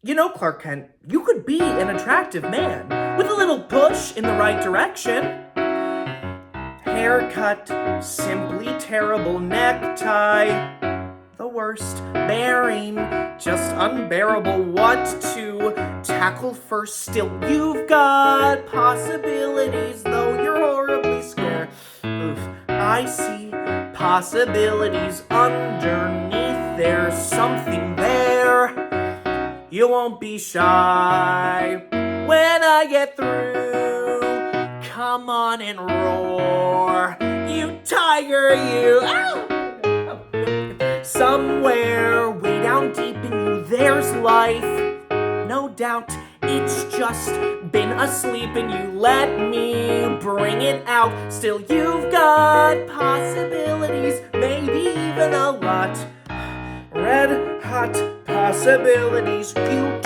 You know, Clark Kent, you could be an attractive man with a little push in the right direction. Haircut, simply terrible. Necktie, the worst. Bearing, just unbearable. What to tackle first? Still, you've got possibilities, though you're horribly square. Oof, I see possibilities underneath. There's something there. You won't be shy when I get through. Come on and roar, you tiger, you. Ow! Somewhere way down deep in you, there's life. No doubt, it's just been asleep and you let me bring it out. Still, you've got possibilities, maybe even a lot. Red hot possibilities, you